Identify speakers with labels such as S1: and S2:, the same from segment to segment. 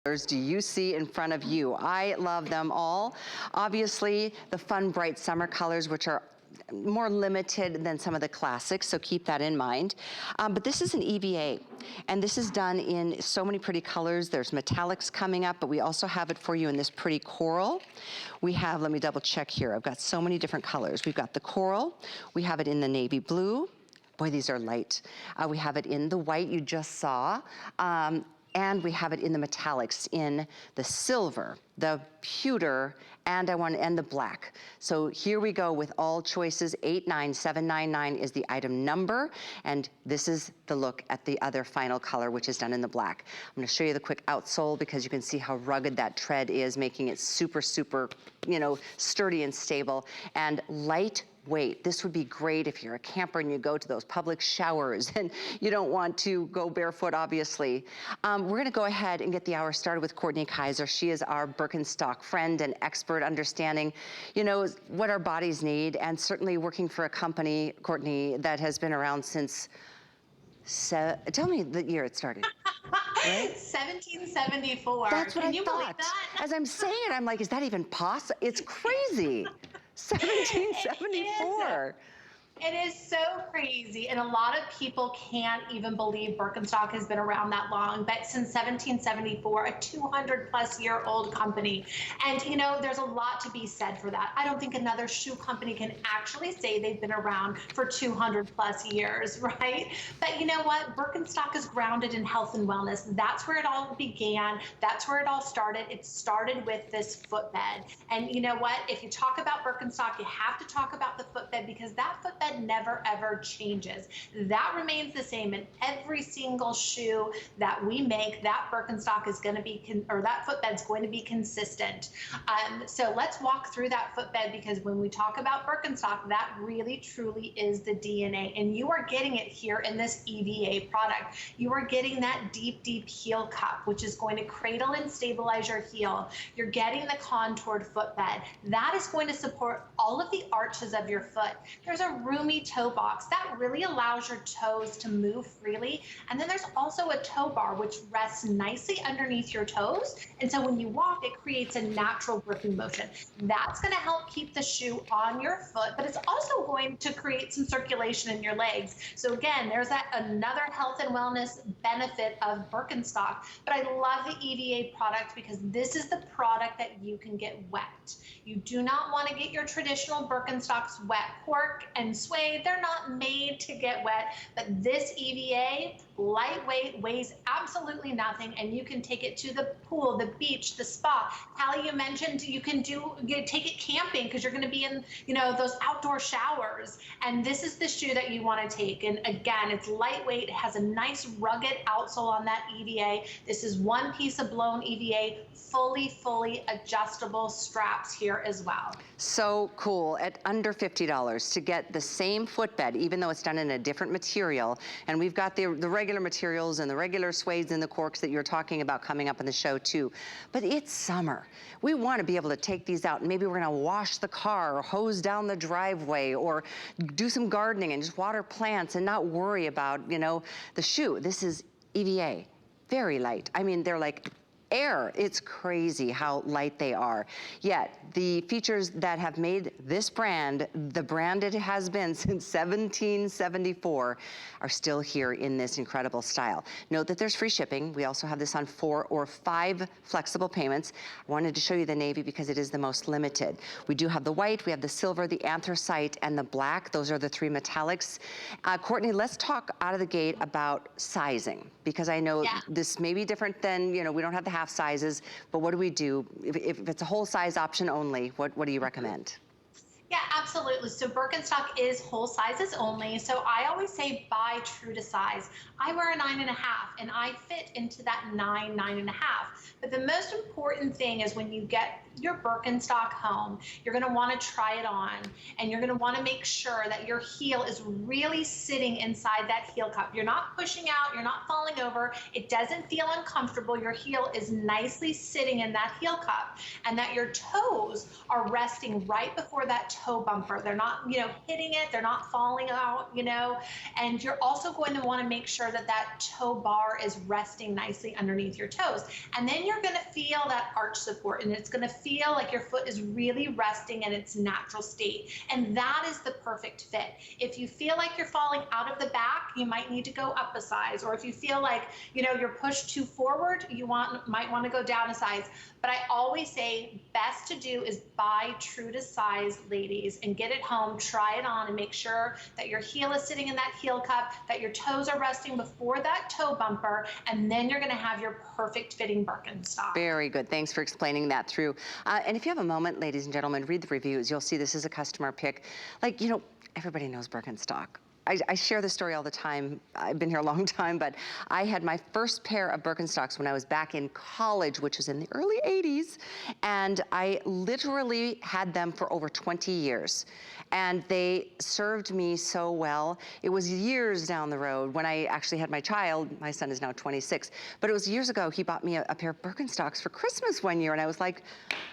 S1: do you see in front of you? I love them all. Obviously, the fun, bright summer colors, which are more limited than some of the classics, so keep that in mind. But this is an EVA, and this is done in so many pretty colors. There's metallics coming up, but we also have it for you in this pretty coral. We have, let me double check here, I've got so many different colors. We've got the coral, we have it in the navy blue. Boy, these are light. We have it in the white you just saw. And we have it in the metallics, in the silver, the pewter, and the black. So here we go with all choices. 89799 is the item number, and this is the look at the other final color, which is done in the black. I'm gonna show you the quick outsole because you can see how rugged that tread is, making it super, super, sturdy and stable, and light weight. This would be great if you're a camper and you go to those public showers and you don't want to go barefoot, obviously. We're gonna go ahead and get the hour started with Courtney Kaiser. She is our Birkenstock friend and expert, understanding, what our bodies need, and certainly working for a company, Courtney, that has been around since, tell me the year it started. Right?
S2: 1774.
S1: That's what
S2: Can
S1: I
S2: you
S1: thought.
S2: believe that?
S1: As I'm saying it, I'm like, is that even possible? It's crazy. 1774.
S2: It is so crazy, and a lot of people can't even believe Birkenstock has been around that long, but since 1774, a 200-plus-year-old company. And, there's a lot to be said for that. I don't think another shoe company can actually say they've been around for 200-plus years, right? But you know what? Birkenstock is grounded in health and wellness. That's where it all began. That's where it all started. It started with this footbed. And you know what? If you talk about Birkenstock, you have to talk about the footbed, because that footbed never ever changes. That remains the same in every single shoe that we make. That Birkenstock is going to be, that footbed's going to be consistent. So let's walk through that footbed, because when we talk about Birkenstock, that really truly is the DNA, and you are getting it here in this EVA product. You are getting that deep, deep heel cup, which is going to cradle and stabilize your heel. You're getting the contoured footbed. That is going to support all of the arches of your foot. There's a roomy toe box that really allows your toes to move freely. And then there's also a toe bar, which rests nicely underneath your toes. And so when you walk, it creates a natural gripping motion. That's going to help keep the shoe on your foot, but it's also going to create some circulation in your legs. So again, there's another health and wellness benefit of Birkenstock. But I love the EVA product because this is the product that you can get wet. You do not want to get your traditional Birkenstocks wet. Cork and suede, they're not made to get wet, but this EVA, lightweight, weighs absolutely nothing, and you can take it to the pool, the beach, the spa. Hallie, you mentioned you can take it camping because you're going to be in, those outdoor showers, and this is the shoe that you want to take. And again, it's lightweight, it has a nice rugged outsole on that EVA. This is one piece of blown EVA, fully adjustable straps here as well.
S1: So cool. At under $50 to get the same footbed, even though it's done in a different material. And we've got the regular materials and the regular suedes and the corks that you're talking about coming up in the show too. But it's summer. We want to be able to take these out, and maybe we're going to wash the car or hose down the driveway or do some gardening and just water plants and not worry about, the shoe. This is EVA, very light. I mean, they're like air. It's crazy how light they are. Yet the features that have made this brand the brand it has been since 1774 are still here in this incredible style. Note that there's free shipping. We also have this on 4 or 5 flexible payments. I wanted to show you the navy because it is the most limited. We do have the white, we have the silver, the anthracite, and the black. Those are the 3 metallics. Courtney, let's talk out of the gate about sizing, because I know this may be different than, we don't have the half sizes, but what do we do? If it's a whole size option only, what do you recommend?
S2: Yeah, absolutely. So Birkenstock is whole sizes only. So I always say buy true to size. I wear a 9.5 and I fit into that 9.5. But the most important thing is when you get your Birkenstock home, you're going to want to try it on, and you're going to want to make sure that your heel is really sitting inside that heel cup. You're not pushing out, you're not falling over. It doesn't feel uncomfortable. Your heel is nicely sitting in that heel cup, and that your toes are resting right before that toe bumper. They're not, hitting it. They're not falling out, and you're also going to want to make sure that that toe bar is resting nicely underneath your toes. And then you're going to feel that arch support, and it's going to feel like your foot is really resting in its natural state. And that is the perfect fit. If you feel like you're falling out of the back, you might need to go up a size. Or if you feel like, you know, you're pushed too forward, you might want to go down a size. But I always say best to do is buy true to size, ladies, and get it home, try it on, and make sure that your heel is sitting in that heel cup, that your toes are resting before that toe bumper, and then you're going to have your perfect fitting Birkenstock.
S1: Very good. Thanks for explaining that through. And if you have a moment, ladies and gentlemen, read the reviews. You'll see this is a customer pick. Like, you know, everybody knows Birkenstock. I share this story all the time. I've been here a long time, but I had my first pair of Birkenstocks when I was back in college, which was in the early 80s, and I literally had them for over 20 years. And they served me so well. It was years down the road when I actually had my child. My son is now 26, but it was years ago he bought me a pair of Birkenstocks for Christmas one year, and I was like,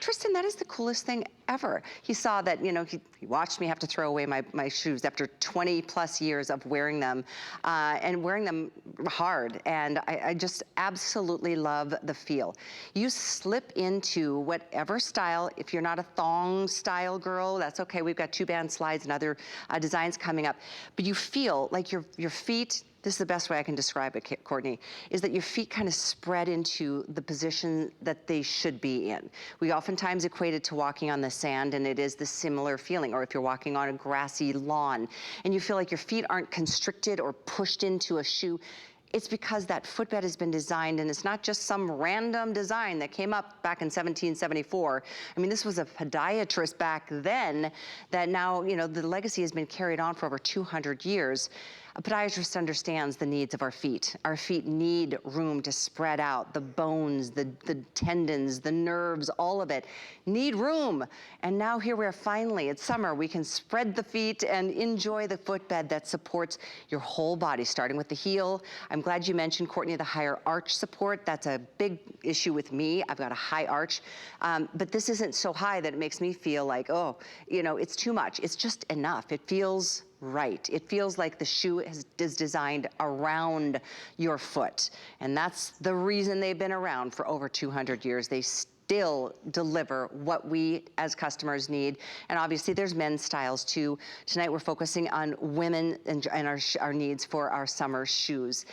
S1: Tristan, that is the coolest thing ever. He saw that, you know, he watched me have to throw away my shoes after 20 plus years of wearing them and wearing them hard. And I just absolutely love the feel. You slip into whatever style. If you're not a thong style girl, that's okay. We've got 2-band slides and other designs coming up. But you feel like your feet, this is the best way I can describe it, Courtney, is that your feet kind of spread into the position that they should be in. We oftentimes equate it to walking on the sand, and it is the similar feeling, or if you're walking on a grassy lawn and you feel like your feet aren't constricted or pushed into a shoe. It's because that footbed has been designed, and it's not just some random design that came up back in 1774. I mean, this was a podiatrist back then that now, you know, the legacy has been carried on for over 200 years. A podiatrist understands the needs of our feet. Our feet need room to spread out. The bones, the tendons, the nerves, all of it need room. And now here we are finally, it's summer, we can spread the feet and enjoy the footbed that supports your whole body, starting with the heel. I'm glad you mentioned, Courtney, the higher arch support. That's a big issue with me. I've got a high arch, but this isn't so high that it makes me feel like, oh, you know, it's too much. It's just enough. It feels right. It feels like the shoe is designed around your foot. And that's the reason they've been around for over 200 years. They still deliver what we as customers need. And obviously there's men's styles too. Tonight we're focusing on women and our needs for our summer shoes.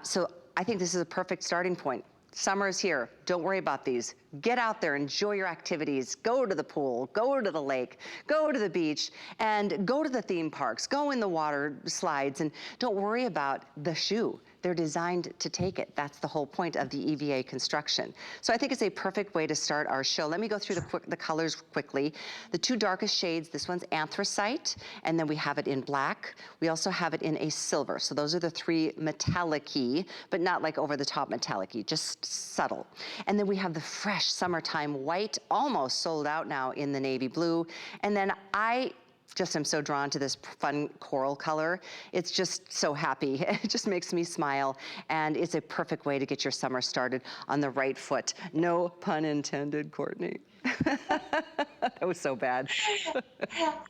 S1: So I think this is a perfect starting point. Summer is here. Don't worry about these. Get out there, enjoy your activities. Go to the pool, go to the lake, go to the beach, and go to the theme parks. Go in the water slides, and don't worry about the shoe. They're designed to take it. That's the whole point of the EVA construction. So I think it's a perfect way to start our show. Let me go through the colors quickly. The 2 darkest shades, this one's anthracite, and then we have it in black. We also have it in a silver. So those are the 3 metallic-y, but not like over-the-top metallic-y, just subtle. And then we have the fresh summertime white, almost sold out now in the navy blue. And then I just am so drawn to this fun coral color. It's just so happy. It just makes me smile. And it's a perfect way to get your summer started on the right foot. No pun intended, Courtney. That was so bad.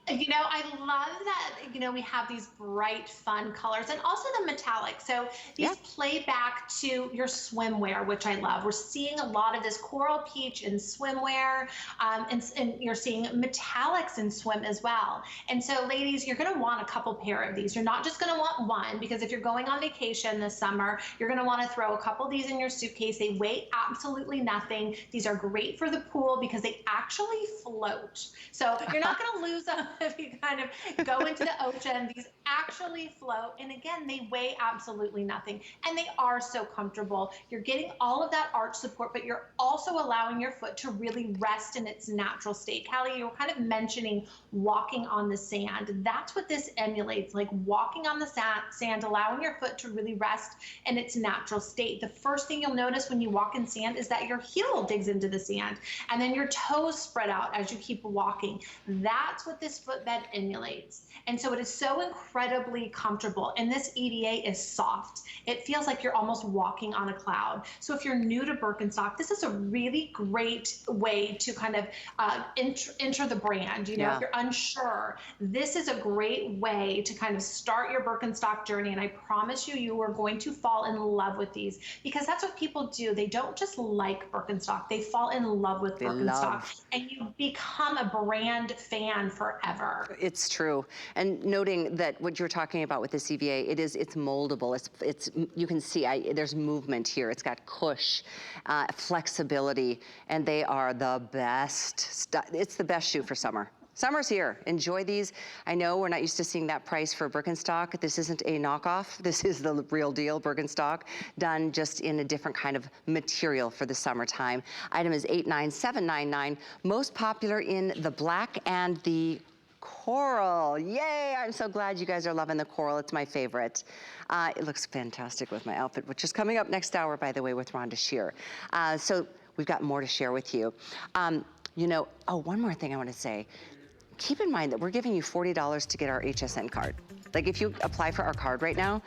S2: You know, I love that, you know, we have these bright, fun colors and also the metallic. So these play back to your swimwear, which I love. We're seeing a lot of this coral peach in swimwear, and you're seeing metallics in swim as well. And so ladies, you're going to want a couple pair of these. You're not just going to want one, because if you're going on vacation this summer, you're going to want to throw a couple of these in your suitcase. They weigh absolutely nothing. These are great for the pool because they actually float. So you're not going to lose them if you kind of go into the ocean. These actually float. And again, they weigh absolutely nothing. And they are so comfortable. You're getting all of that arch support, but you're also allowing your foot to really rest in its natural state. Callie, you were kind of mentioning walking on the sand. That's what this emulates, like walking on the sand, allowing your foot to really rest in its natural state. The first thing you'll notice when you walk in sand is that your heel digs into the sand, and then your toes spread out as you keep walking. That's what this footbed emulates. And so it is so incredibly comfortable. And this EVA is soft. It feels like you're almost walking on a cloud. So if you're new to Birkenstock, this is a really great way to kind of enter the brand. You know, if you're unsure However, this is a great way to kind of start your Birkenstock journey, and I promise you, you are going to fall in love with these, because that's what people do. They don't just like Birkenstock, they fall in love with Birkenstock, and you become a brand fan forever.
S1: It's true. And noting that what you're talking about with this EVA, it's moldable. It's you can see there's movement here. It's got cush, flexibility, and they are the best. It's the best shoe for summer. Summer's here. Enjoy these. I know we're not used to seeing that price for Birkenstock. This isn't a knockoff. This is the real deal Birkenstock, done just in a different kind of material for the summertime. Item is 89799. Most popular in the black and the coral. Yay, I'm so glad you guys are loving the coral. It's my favorite. It looks fantastic with my outfit, which is coming up next hour, by the way, with Rhonda Shear. So we've got more to share with you. You know, one more thing I want to say. Keep in mind that we're giving you $40 to get our HSN card. Like, if you apply for our card right now,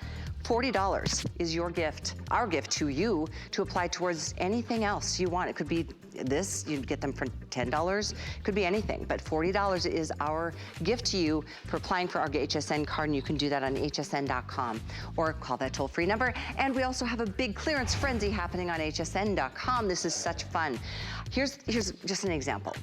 S1: $40 is your gift, our gift to you, to apply towards anything else you want. It could be this, you'd get them for $10, could be anything, but $40 is our gift to you for applying for our HSN card, and you can do that on hsn.com or call that toll-free number. And we also have a big clearance frenzy happening on hsn.com. This is such fun. Here's just an example.